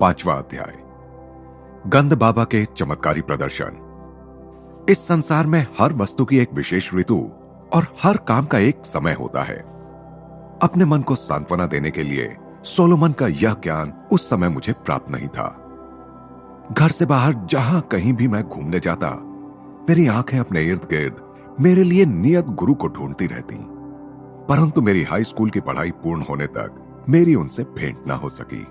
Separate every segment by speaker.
Speaker 1: 5वां अध्याय। गंध बाबा के चमत्कारी प्रदर्शन। इस संसार में हर वस्तु की एक विशेष ऋतु और हर काम का एक समय होता है। अपने मन को सांत्वना देने के लिए सोलोमन का यह ज्ञान उस समय मुझे प्राप्त नहीं था। घर से बाहर जहां कहीं भी मैं घूमने जाता, मेरी आंखें अपने इर्द गिर्द मेरे लिए नियत गुरु को ढूंढती रहती, परंतु मेरी हाई स्कूल की पढ़ाई पूर्ण होने तक मेरी उनसे भेंट ना हो सकी।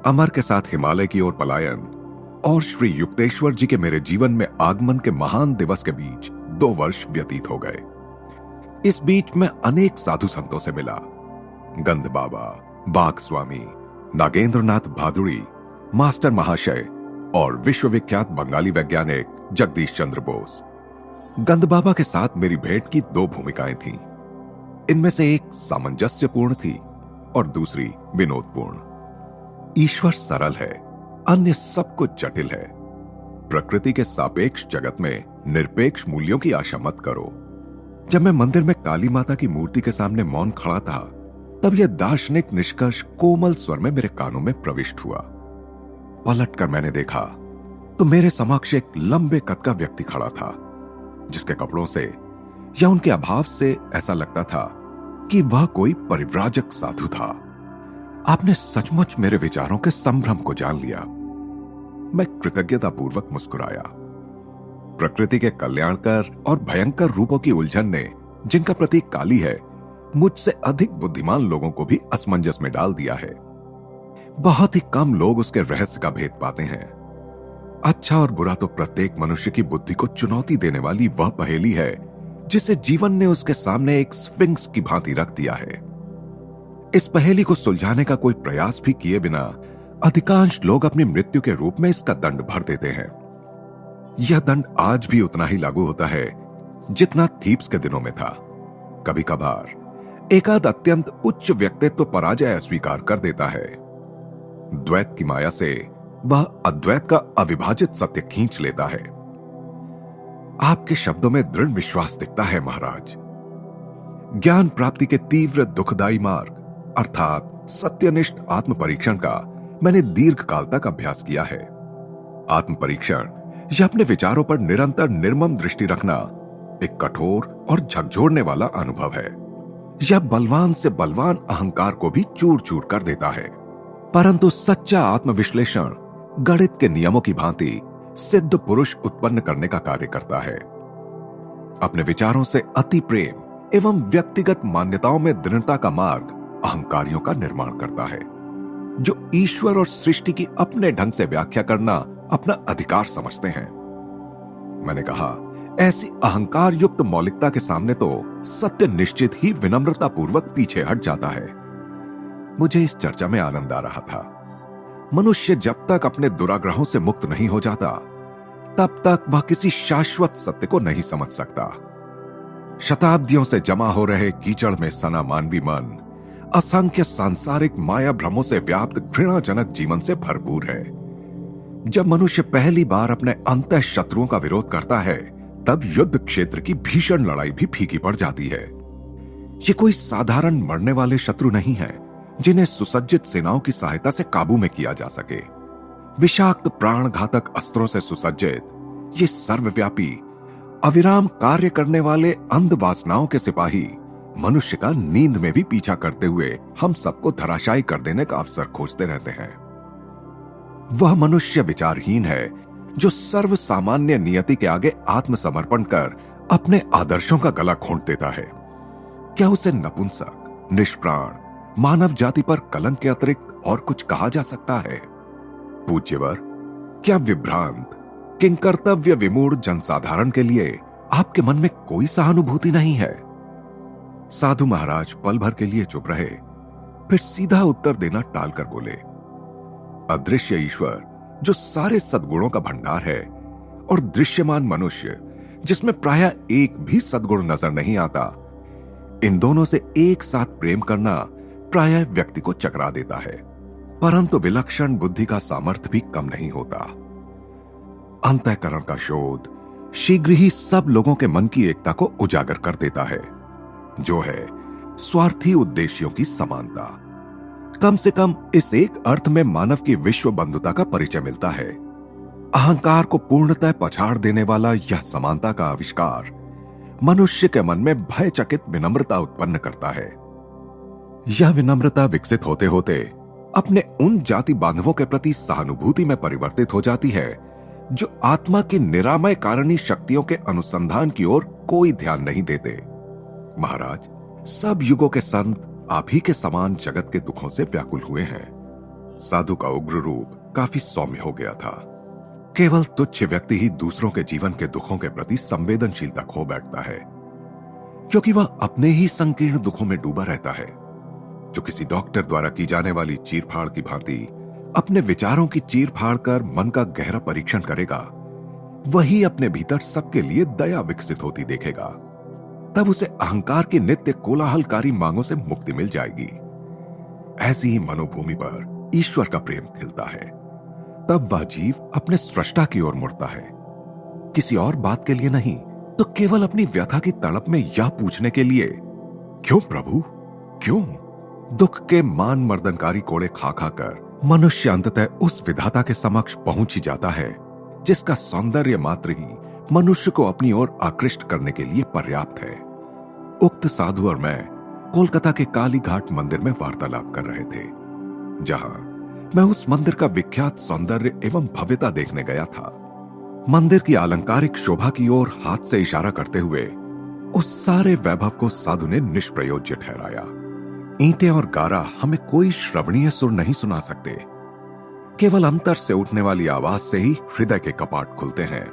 Speaker 1: अमर के साथ हिमालय की ओर पलायन और श्री युक्तेश्वर जी के मेरे जीवन में आगमन के महान दिवस के बीच 2 वर्ष व्यतीत हो गए। इस बीच मैं अनेक साधु संतों से मिला। गंध बाबा, बाग स्वामी, नागेंद्रनाथ भादुड़ी, मास्टर महाशय और विश्वविख्यात बंगाली वैज्ञानिक जगदीश चंद्र बोस। गंध बाबा के साथ मेरी भेंट की 2 भूमिकाएं थीं। इनमें से एक सामंजस्यपूर्ण थी और दूसरी विनोदपूर्ण। ईश्वर सरल है, अन्य सब कुछ जटिल है। प्रकृति के सापेक्ष जगत में निरपेक्ष मूल्यों की आशा मत करो। जब मैं मंदिर में काली माता की मूर्ति के सामने मौन खड़ा था, तब यह दार्शनिक निष्कर्ष कोमल स्वर में मेरे कानों में प्रविष्ट हुआ। पलटकर मैंने देखा तो मेरे समक्ष एक लंबे कद का व्यक्ति खड़ा था, जिसके कपड़ों से या उनके अभाव से ऐसा लगता था कि वह कोई परिव्राजक साधु था। आपने सचमुच मेरे विचारों के संभ्रम को जान लिया। मैं कृतज्ञतापूर्वक मुस्कुराया। प्रकृति के कल्याणकर और भयंकर रूपों की उलझन ने, जिनका प्रतीक काली है, मुझसे अधिक बुद्धिमान लोगों को भी असमंजस में डाल दिया है। बहुत ही कम लोग उसके रहस्य का भेद पाते हैं। अच्छा और बुरा तो प्रत्येक मनुष्य की बुद्धि को चुनौती देने वाली वह पहेली है जिसे जीवन ने उसके सामने एक स्फिंक्स की भांति रख दिया है। इस पहेली को सुलझाने का कोई प्रयास भी किए बिना अधिकांश लोग अपनी मृत्यु के रूप में इसका दंड भर देते हैं। यह दंड आज भी उतना ही लागू होता है जितना थीप्स के दिनों में था। कभी कभार एकाध अत्यंत उच्च व्यक्तित्व पराजय अस्वीकार कर देता है। द्वैत की माया से वह अद्वैत का अविभाजित सत्य खींच लेता है। आपके शब्दों में दृढ़ विश्वास दिखता है महाराज। ज्ञान प्राप्ति के तीव्र दुखदायी मार्ग अर्थात सत्यनिष्ठ आत्म परीक्षण का मैंने दीर्घ काल तक अभ्यास किया है। आत्म परीक्षण यह अपने विचारों पर निरंतर निर्मम दृष्टि रखना एक कठोर और झकझोरने वाला अनुभव है। यह बलवान से बलवान अहंकार को भी चूर चूर कर देता है, परंतु सच्चा आत्मविश्लेषण गणित के नियमों की भांति सिद्ध पुरुष उत्पन्न करने का कार्य करता है। अपने विचारों से अति प्रेम एवं व्यक्तिगत मान्यताओं में दृढ़ता का मार्ग अहंकारियों का निर्माण करता है, जो ईश्वर और सृष्टि की अपने ढंग से व्याख्या करना अपना अधिकार समझते हैं। मैंने कहा, ऐसी अहंकार युक्त मौलिकता के सामने तो सत्य निश्चित ही विनम्रता पूर्वक पीछे हट जाता है। मुझे इस चर्चा में आनंद आ रहा था। मनुष्य जब तक अपने दुराग्रहों से मुक्त नहीं हो जाता, तब तक वह किसी शाश्वत सत्य को नहीं समझ सकता। शताब्दियों से जमा हो रहे कीचड़ में सना मानवी मन असंख्य सांसारिक माया भ्रमों से व्याप्त घृणाजनक जीवन से भरपूर है। जब मनुष्य पहली बार अपने अंतः शत्रुओं का विरोध करता है, तब युद्ध क्षेत्र की भीषण लड़ाई भी फीकी पड़ जाती है। ये कोई साधारण मरने वाले शत्रु नहीं है जिन्हें सुसज्जित सेनाओं की सहायता से काबू में किया जा सके। विषाक्त प्राणघातक अस्त्रों से सुसज्जित ये सर्वव्यापी अविराम कार्य करने वाले अंध वासनाओं के सिपाही मनुष्य का नींद में भी पीछा करते हुए हम सबको धराशायी कर देने का अवसर खोजते रहते हैं। वह मनुष्य विचारहीन है जो सर्व सामान्य नियति के आगे आत्मसमर्पण कर अपने आदर्शों का गला घोंट देता है। क्या उसे नपुंसक, निष्प्राण, मानव जाति पर कलंक के अतिरिक्त और कुछ कहा जा सकता है? पूज्यवर, क्या विभ्रांत, किंकर्तव्य विमूढ़ जनसाधारण के लिए आपके मन में कोई सहानुभूति नहीं है? साधु महाराज पल भर के लिए चुप रहे, फिर सीधा उत्तर देना टालकर बोले, अदृश्य ईश्वर जो सारे सद्गुणों का भंडार है और दृश्यमान मनुष्य जिसमें प्रायः एक भी सद्गुण नजर नहीं आता, इन दोनों से एक साथ प्रेम करना प्रायः व्यक्ति को चकरा देता है, परंतु विलक्षण बुद्धि का सामर्थ्य भी कम नहीं होता। अंतःकरण का शोध शीघ्र ही सब लोगों के मन की एकता को उजागर कर देता है, जो है स्वार्थी उद्देश्यों की समानता। कम से कम इस एक अर्थ में मानव की विश्व बंधुता का परिचय मिलता है। अहंकार को पूर्णतः पछाड़ देने वाला यह समानता का आविष्कार मनुष्य के मन में भयचकित विनम्रता उत्पन्न करता है। यह विनम्रता विकसित होते होते अपने उन जाति बांधवों के प्रति सहानुभूति में परिवर्तित हो जाती है जो आत्मा की निरामय कारणीय शक्तियों के अनुसंधान की ओर कोई ध्यान नहीं देते। महाराज, सब युगों के संत आप ही के समान जगत के दुखों से व्याकुल हुए हैं। साधु का उग्र रूप काफी सौम्य हो गया था। केवल तुच्छ व्यक्ति ही दूसरों के जीवन के दुखों के प्रति संवेदनशीलता खो बैठता है, क्योंकि वह अपने ही संकीर्ण दुखों में डूबा रहता है। जो किसी डॉक्टर द्वारा की जाने वाली चीरफाड़ की भांति अपने विचारों की चीरफाड़ कर मन का गहरा परीक्षण करेगा, वही अपने भीतर सबके लिए दया विकसित होती देखेगा। तब उसे अहंकार की नित्य कोलाहलकारी मांगों से मुक्ति मिल जाएगी। ऐसी ही मनोभूमि पर ईश्वर का प्रेम खिलता है। तब वह जीव अपने सृष्टा की ओर मुड़ता है, किसी और बात के लिए नहीं, तो केवल अपनी व्यथा की तड़प में यह पूछने के लिए, क्यों प्रभु, क्यों? दुख के मान मर्दनकारी कोड़े खा खा कर मनुष्य अंततः उस विधाता के समक्ष पहुंच ही जाता है जिसका सौंदर्य मात्र ही मनुष्य को अपनी ओर आकृष्ट करने के लिए पर्याप्त है। उक्त साधु और मैं कोलकाता के काली घाट मंदिर में वार्तालाप कर रहे थे, जहां मैं उस मंदिर का विख्यात सौंदर्य एवं भव्यता देखने गया था। मंदिर की अलंकारिक शोभा की ओर हाथ से इशारा करते हुए उस सारे वैभव को साधु ने निष्प्रयोज्य ठहराया। ईंटें और गारा हमें कोई श्रवणीय सुर नहीं सुना सकते, केवल अंतर से उठने वाली आवाज से ही हृदय के कपाट खुलते हैं।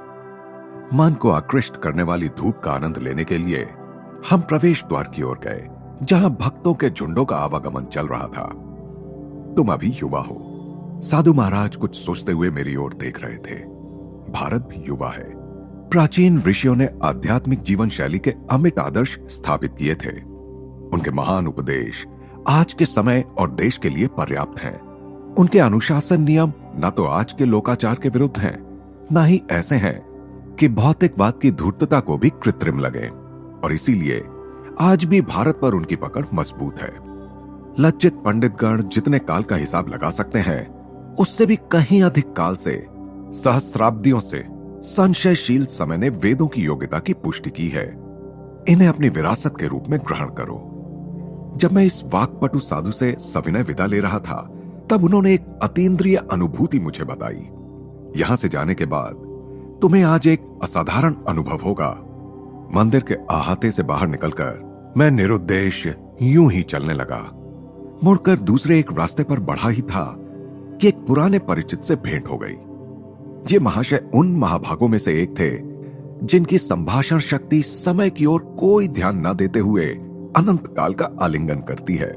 Speaker 1: मन को आकृष्ट करने वाली धूप का आनंद लेने के लिए हम प्रवेश द्वार की ओर गए, जहां भक्तों के झुंडों का आवागमन चल रहा था। तुम अभी युवा हो, साधु महाराज कुछ सोचते हुए मेरी ओर देख रहे थे। भारत भी युवा है। प्राचीन ऋषियों ने आध्यात्मिक जीवन शैली के अमिट आदर्श स्थापित किए थे। उनके महान उपदेश आज के समय और देश के लिए पर्याप्त हैं। उनके अनुशासन नियम न तो आज के लोकाचार के विरुद्ध हैं, न ही ऐसे हैं कि भौतिकवाद की धूर्तता को भी कृत्रिम लगे, और इसीलिए आज भी भारत पर उनकी पकड़ मजबूत है। लज्जित पंडितगण जितने काल का हिसाब लगा सकते हैं, उससे भी कहीं अधिक काल से, सहस्राब्दियों से संशयशील समय ने वेदों की योग्यता की पुष्टि की है। इन्हें अपनी विरासत के रूप में ग्रहण करो। जब मैं इस वाक्पटु साधु से सविनय विदा ले रहा था, तब उन्होंने एक अतीन्द्रिय अनुभूति मुझे बताई। यहां से जाने के बाद तुम्हें आज एक असाधारण अनुभव होगा। मंदिर के अहाते से बाहर निकलकर मैं निरुद्देश्य यूं ही चलने लगा। मुड़कर दूसरे एक रास्ते पर बढ़ा ही था कि एक पुराने परिचित से भेंट हो गई। ये महाशय उन महाभागों में से एक थे जिनकी संभाषण शक्ति समय की ओर कोई ध्यान न देते हुए अनंत काल का आलिंगन करती है।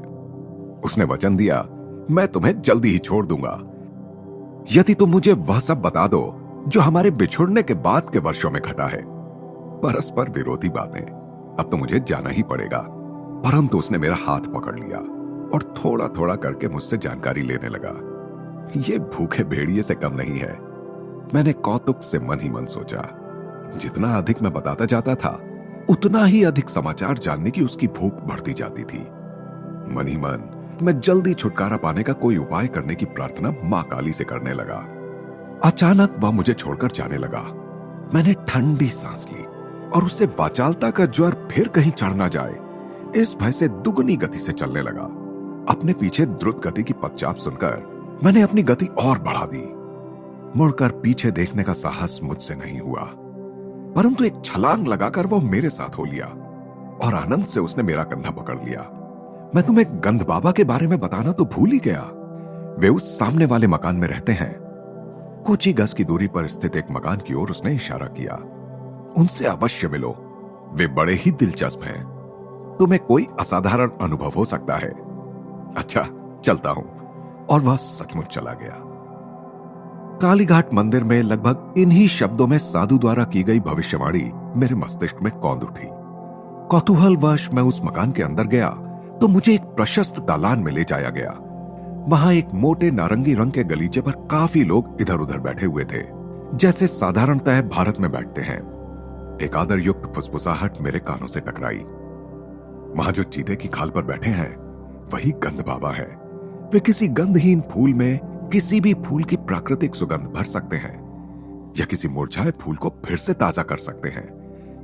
Speaker 1: उसने वचन दिया, मैं तुम्हें जल्दी ही छोड़ दूंगा यदि तुम मुझे वह सब बता दो जो हमारे बिछुड़ने के बाद के वर्षों में घटा है। परस्पर विरोधी बातें, अब तो मुझे जाना ही पड़ेगा। परंतु उसने मेरा हाथ पकड़ लिया और थोड़ा थोड़ा करके मुझसे जानकारी लेने लगा। ये भूखे भेड़िए से कम नहीं है। मैंने कौतुक से मन ही मन सोचा, जितना अधिक मैं बताता जाता था, उतना ही अधिक समाचार जानने की उसकी भूख बढ़ती जाती थी। मन ही मन मैं जल्दी छुटकारा पाने का कोई उपाय करने की प्रार्थना मां काली से करने लगा। अचानक वह मुझे छोड़कर जाने लगा। मैंने ठंडी सांस ली और उससे वाचालता का ज्वर फिर कहीं चढ़ ना जाए, इस भय से दुगनी गति से चलने लगा। अपने पीछे द्रुत गति की पदचाप सुनकर मैंने अपनी गति और बढ़ा दी। मुड़कर पीछे देखने का साहस मुझसे नहीं हुआ, परंतु एक छलांग लगाकर वह मेरे साथ हो लिया और आनंद से उसने मेरा कंधा पकड़ लिया। मैं तुम्हें गंध बाबा के बारे में बताना तो भूल ही गया। वे उस सामने वाले मकान में रहते हैं। कुछ ही गज की दूरी पर स्थित एक मकान की ओर उसने इशारा किया। उनसे अवश्य मिलो, वे बड़े ही दिलचस्प हैं। तुम्हें कोई असाधारण अनुभव हो सकता है। अच्छा, चलता हूं। और वह सचमुच चला गया। कालीघाट मंदिर में लगभग इन्हीं शब्दों में साधु द्वारा की गई भविष्यवाणी मेरे मस्तिष्क में कौंध उठी। कौतूहलवश मैं उस मकान के अंदर गया तो मुझे एक प्रशस्त दालान में ले जाया गया। वहां एक मोटे नारंगी रंग के गलीचे पर काफी लोग इधर उधर बैठे हुए थे, जैसे साधारणतः भारत में बैठते हैं। एक आदर युक्त फुसफुसाहट मेरे कानों से टकराई। वहां जो चीते की खाल पर बैठे हैं वही गंध बाबा है। वे किसी गंधहीन फूल में किसी भी फूल की प्राकृतिक सुगंध भर सकते हैं, या किसी मुरझाए फूल को फिर से ताजा कर सकते हैं,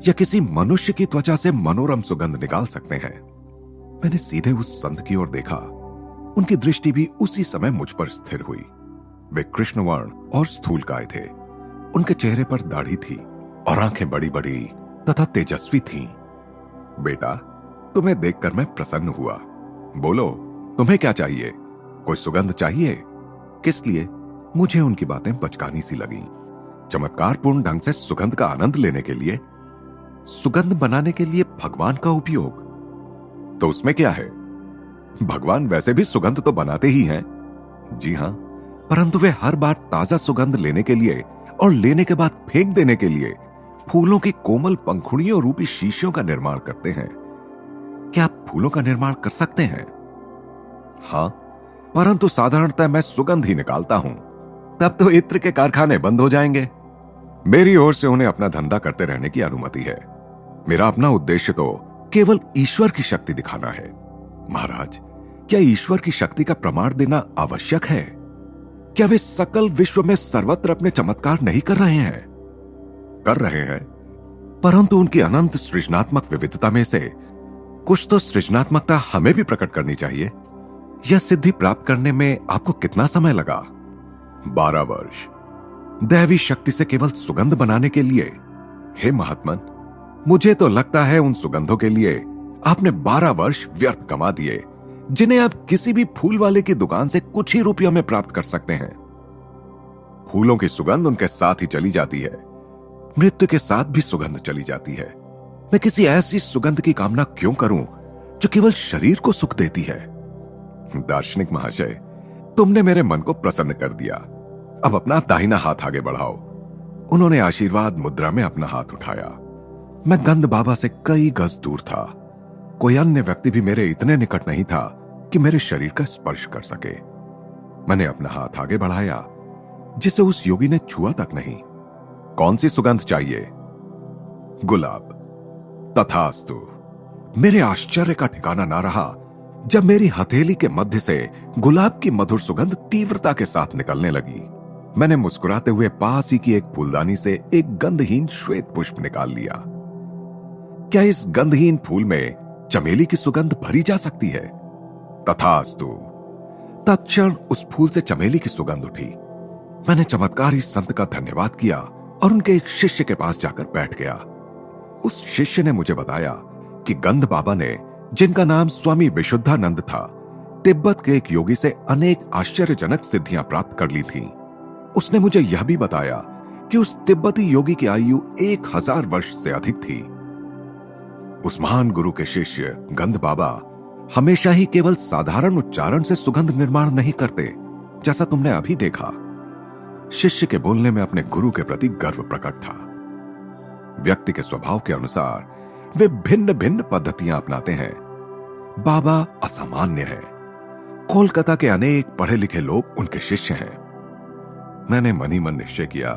Speaker 1: या किसी मनुष्य की त्वचा से मनोरम सुगंध निकाल सकते हैं। मैंने सीधे उस संत की ओर देखा। उनकी दृष्टि भी उसी समय मुझ पर स्थिर हुई। वे कृष्णवर्ण और स्थूलकाय थे। उनके चेहरे पर दाढ़ी थी और आंखें बड़ी बड़ी तथा तेजस्वी थीं। बेटा, तुम्हें देखकर मैं प्रसन्न हुआ। बोलो, तुम्हें क्या चाहिए? कोई सुगंध चाहिए? किस लिए? मुझे उनकी बातें बचकानी सी लगी। चमत्कारपूर्ण ढंग से सुगंध का आनंद लेने के लिए, सुगंध बनाने के लिए भगवान का उपयोग, तो उसमें क्या है? भगवान वैसे भी सुगंध तो बनाते ही हैं। जी हां, परंतु वे हर बार ताजा सुगंध लेने के लिए और लेने के बाद फेंक देने के लिए फूलों की कोमल पंखुड़ियों रूपी शीशियों का निर्माण करते हैं। क्या आप फूलों का निर्माण कर सकते हैं? हां, परंतु साधारणतः मैं सुगंध ही निकालता हूं। तब तो इत्र के कारखाने बंद हो जाएंगे। मेरी ओर से उन्हें अपना धंधा करते रहने की अनुमति है। मेरा अपना उद्देश्य तो केवल ईश्वर की शक्ति दिखाना है। महाराज, क्या ईश्वर की शक्ति का प्रमाण देना आवश्यक है? क्या वे सकल विश्व में सर्वत्र अपने चमत्कार नहीं कर रहे हैं? कर रहे हैं, परंतु उनकी अनंत सृजनात्मक विविधता में से कुछ तो सृजनात्मकता हमें भी प्रकट करनी चाहिए। यह सिद्धि प्राप्त करने में आपको कितना समय लगा? 12 वर्ष। दैवी शक्ति से केवल सुगंध बनाने के लिए? हे महात्मन, मुझे तो लगता है उन सुगंधों के लिए आपने 12 वर्ष व्यर्थ कमा दिए, जिन्हें आप किसी भी फूल वाले की दुकान से कुछ ही रुपयों में प्राप्त कर सकते हैं। फूलों की सुगंध उनके साथ ही चली जाती है, मृत्यु के साथ भी सुगंध चली जाती है। मैं किसी ऐसी सुगंध की कामना क्यों करूं जो केवल शरीर को सुख देती है? दार्शनिक महाशय, तुमने मेरे मन को प्रसन्न कर दिया। अब अपना दाहिना हाथ आगे बढ़ाओ। उन्होंने आशीर्वाद मुद्रा में अपना हाथ उठाया। मैं गंध बाबा से कई गज दूर था। कोई अन्य व्यक्ति भी मेरे इतने निकट नहीं था कि मेरे शरीर का स्पर्श कर सके। मैंने अपना हाथ आगे बढ़ाया, जिसे उस योगी ने छुआ तक नहीं। कौन सी सुगंध चाहिए? गुलाब। तथास्तु। मेरे आश्चर्य का ठिकाना ना रहा जब मेरी हथेली के मध्य से गुलाब की मधुर सुगंध तीव्रता के साथ निकलने लगी। मैंने मुस्कुराते हुए पास ही की एक फूलदानी से एक गंधहीन श्वेत पुष्प निकाल लिया। क्या इस गंधहीन फूल में चमेली की सुगंध भरी जा सकती है? तथास्तु। तत्क्षण उस फूल से चमेली की सुगंध उठी। मैंने चमत्कारी संत का धन्यवाद किया और उनके एक शिष्य के पास जाकर बैठ गया। उस शिष्य ने मुझे बताया कि गंध बाबा ने, जिनका नाम स्वामी विशुद्धानंद था, तिब्बत के एक योगी से अनेक आश्चर्यजनक सिद्धियां प्राप्त कर ली थीं। उसने मुझे यह भी बताया कि उस तिब्बती योगी की आयु 1000 वर्ष से अधिक थी। उस महान गुरु के शिष्य गंध बाबा हमेशा ही केवल साधारण उच्चारण से सुगंध निर्माण नहीं करते, जैसा तुमने अभी देखा। शिष्य के बोलने में अपने गुरु के प्रति गर्व प्रकट था। व्यक्ति के स्वभाव के अनुसार वे भिन्न भिन्न पद्धतियां अपनाते हैं। बाबा असामान्य है। कोलकाता के अनेक पढ़े लिखे लोग उनके शिष्य हैं। मैंने मन ही मन निश्चय किया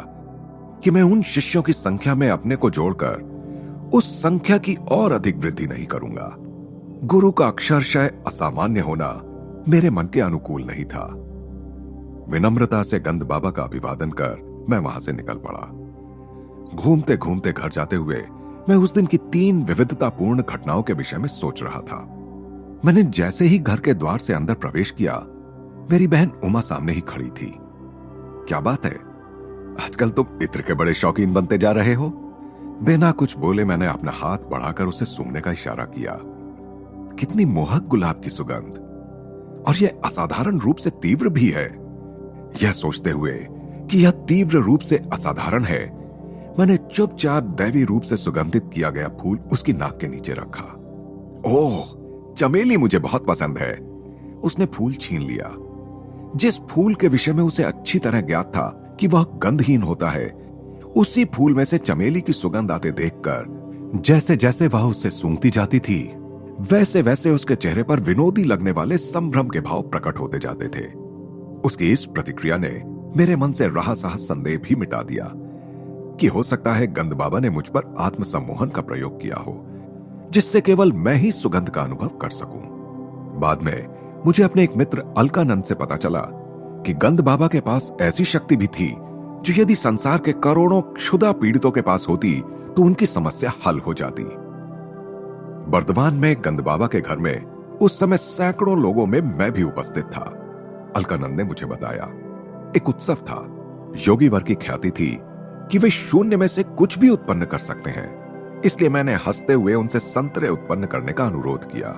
Speaker 1: कि मैं उन शिष्यों की संख्या में अपने को जोड़कर उस संख्या की और अधिक वृद्धि नहीं करूंगा। गुरु का अक्षरशः असामान्य होना मेरे मन के अनुकूल नहीं था। विनम्रता से गंध बाबा का अभिवादन कर मैं वहां से निकल पड़ा। घूमते घूमते घर जाते हुए मैं उस दिन की 3 विविधतापूर्ण घटनाओं के विषय में सोच रहा था। मैंने जैसे ही घर के द्वार से अंदर प्रवेश किया, मेरी बहन उमा सामने ही खड़ी थी। क्या बात है, आजकल तुम इत्र के बड़े शौकीन बनते जा रहे हो? बिना कुछ बोले मैंने अपना हाथ बढ़ाकर उसे सूंघने का इशारा किया। कितनी मोहक गुलाब की सुगंध, और यह असाधारण रूप से तीव्र भी है। यह सोचते हुए कि यह तीव्र रूप से असाधारण है, मैंने चुपचाप दैवी रूप से सुगंधित किया गया फूल उसकी नाक के नीचे रखा। ओह, चमेली मुझे बहुत पसंद है। उसने फूल छीन लिया। जिस फूल के विषय में उसे अच्छी तरह ज्ञात था कि वह गंधहीन होता है, उसी फूल में से चमेली की सुगंध आते देखकर जैसे जैसे वह उसे सूंघती जाती थी, वैसे वैसे उसके चेहरे पर विनोदी लगने वाले संभ्रम के भाव प्रकट होते जाते थे। उसकी इस प्रतिक्रिया ने मेरे मन से रहा सहा संदेह भी मिटा दिया कि हो सकता है गंध बाबा ने मुझ पर आत्मसम्मोहन का प्रयोग किया हो, जिससे केवल मैं ही सुगंध का अनुभव कर सकूं। बाद में मुझे अपने एक मित्र अलकानंद से पता चला कि गंद बाबा के पास ऐसी शक्ति भी थी जो यदि संसार के करोड़ों क्षुधा पीड़ितों के पास होती तो उनकी समस्या हल हो जाती। बर्दवान में गंद बाबा के घर में उस समय सैकड़ों लोगों में मैं भी उपस्थित था। अलकानंद ने मुझे बताया, एक उत्सव था। योगी वर की ख्याति थी कि वे शून्य में से कुछ भी उत्पन्न कर सकते हैं, इसलिए मैंने हंसते हुए उनसे संतरे उत्पन्न करने का अनुरोध किया।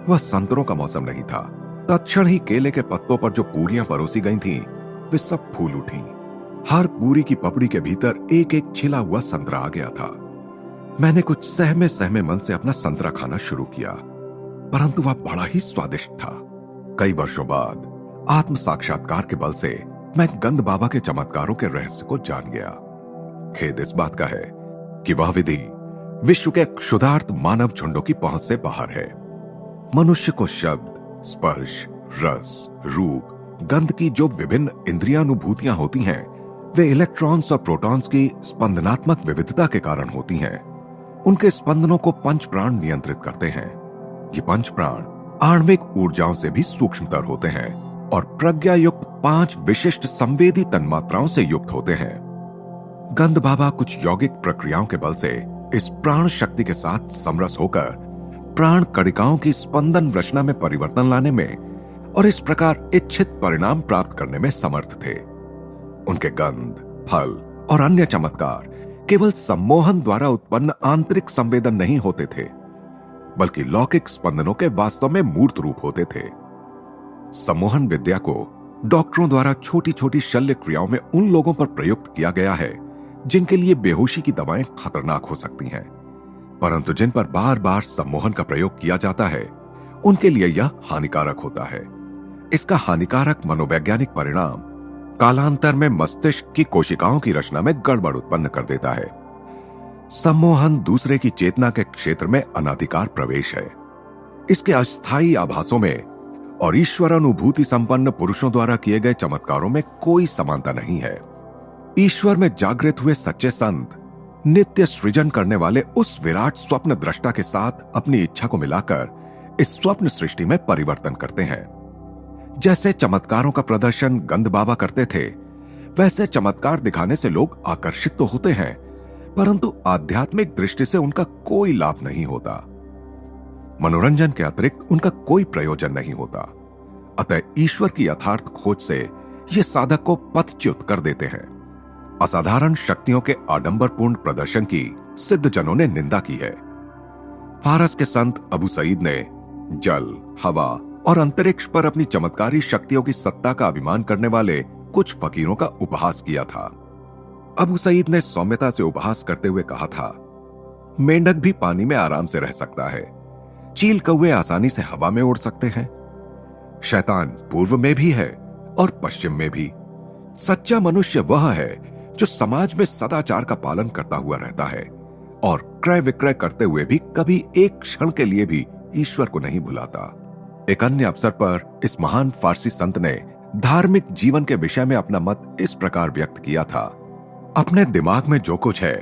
Speaker 1: वह संतरों का मौसम नहीं था। तत्क्षण ही केले के पत्तों पर जो पूरियां परोसी गई थीं, वे सब फूल उठी। हर पूरी की पपड़ी के भीतर एक एक छिला हुआ संतरा आ गया था। मैंने कुछ सहमे सहमे मन से अपना संतरा खाना शुरू किया, परंतु वह बड़ा ही स्वादिष्ट था। कई वर्षों बाद आत्म साक्षात्कार के बल से मैं गंद बाबा के चमत्कारों के रहस्य को जान गया। खेद इस बात का है कि वह विधि विश्व के क्षुधार्त मानव झुंडों की पहुंच से बाहर है। मनुष्य को शब्द, स्पर्श, रस, रूप, गंध की जो विभिन्न इंद्रियानुभूतियां होती हैं, वे इलेक्ट्रॉन्स और प्रोटॉन्स की स्पंदनात्मक विविधता के कारण होती हैं। उनके स्पंदनों को पंच प्राण नियंत्रित करते हैं। ये पंच प्राण आणविक ऊर्जाओं से भी सूक्ष्मतर होते हैं और प्रज्ञा युक्त 5 विशिष्ट संवेदी तन्मात्राओं से युक्त होते हैं। गंद बाबा कुछ यौगिक प्रक्रियाओं के बल से इस प्राण शक्ति के साथ समरस होकर प्राण कणिकाओं की स्पंदन रचना में परिवर्तन लाने में और इस प्रकार इच्छित परिणाम प्राप्त करने में समर्थ थे। उनके गंध, फल और अन्य चमत्कार केवल सम्मोहन द्वारा उत्पन्न आंतरिक संवेदन नहीं होते थे, बल्कि लौकिक स्पंदनों के वास्तव में मूर्त रूप होते थे। सम्मोहन विद्या को डॉक्टरों द्वारा छोटी छोटी शल्य क्रियाओं में उन लोगों पर प्रयुक्त किया गया है जिनके लिए बेहोशी की दवाएं खतरनाक हो सकती हैं, परंतु जिन पर बार बार सम्मोहन का प्रयोग किया जाता है उनके लिए यह हानिकारक होता है। इसका हानिकारक मनोवैज्ञानिक परिणाम कालांतर में मस्तिष्क की कोशिकाओं की रचना में गड़बड़ उत्पन्न कर देता है। सम्मोहन दूसरे की चेतना के क्षेत्र में अनाधिकार प्रवेश है। इसके अस्थायी आभासों में और ईश्वर अनुभूति संपन्न पुरुषों द्वारा किए गए चमत्कारों में कोई समानता नहीं है। ईश्वर में जागृत हुए सच्चे संत नित्य सृजन करने वाले उस विराट स्वप्न दृष्टा के साथ अपनी इच्छा को मिलाकर इस स्वप्न सृष्टि में परिवर्तन करते हैं। जैसे चमत्कारों का प्रदर्शन गंद बाबा करते थे, वैसे चमत्कार दिखाने से लोग आकर्षित तो होते हैं, परंतु आध्यात्मिक दृष्टि से उनका कोई लाभ नहीं होता। मनोरंजन के अतिरिक्त उनका कोई प्रयोजन नहीं होता। अतः ईश्वर की यथार्थ खोज से ये साधक को पथच्युत कर देते हैं। असाधारण शक्तियों के आडंबरपूर्ण प्रदर्शन की सिद्धजनों ने निंदा की है। फारस के संत अबू सईद ने जल, हवा और अंतरिक्ष पर अपनी चमत्कारी शक्तियों की सत्ता का अभिमान करने वाले कुछ फकीरों का उपहास किया था। अबू सईद ने सौम्यता से उपहास करते हुए कहा था, मेंढक भी पानी में आराम से रह सकता है, चील कौवे आसानी से हवा में उड़ सकते हैं, शैतान पूर्व में भी है और पश्चिम में भी। सच्चा मनुष्य वह है जो समाज में सदाचार का पालन करता हुआ रहता है और क्रय विक्रय करते हुए भी कभी एक क्षण के लिए भी ईश्वर को नहीं भुलाता। एक अन्य अवसर पर इस महान फारसी संत ने धार्मिक जीवन के विषय में अपना मत इस प्रकार व्यक्त किया था, अपने दिमाग में जो कुछ है,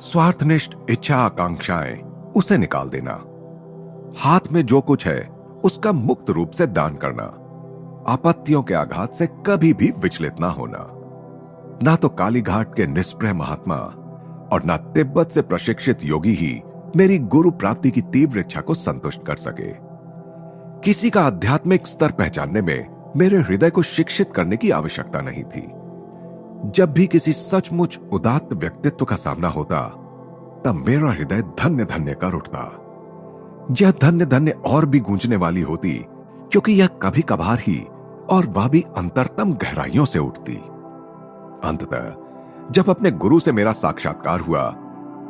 Speaker 1: स्वार्थनिष्ठ इच्छा आकांक्षाएं, उसे निकाल देना। हाथ में जो कुछ है उसका मुक्त रूप से दान करना। आपत्तियों के आघात से कभी भी विचलित ना होना। ना तो कालीघाट के निष्प्रह महात्मा और ना तिब्बत से प्रशिक्षित योगी ही मेरी गुरु प्राप्ति की तीव्र इच्छा को संतुष्ट कर सके। किसी का आध्यात्मिक स्तर पहचानने में मेरे हृदय को शिक्षित करने की आवश्यकता नहीं थी। जब भी किसी सचमुच उदात्त व्यक्तित्व का सामना होता, तब मेरा हृदय धन्य धन्य कर उठता। यह धन्य धन्य और भी गूंजने वाली होती, क्योंकि यह कभी कभार ही और वह भी अंतरतम गहराइयों से उठती। अंततः जब अपने गुरु से मेरा साक्षात्कार हुआ,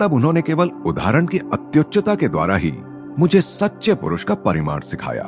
Speaker 1: तब उन्होंने केवल उदाहरण की अत्युच्चता के द्वारा ही मुझे सच्चे पुरुष का परिमाण सिखाया।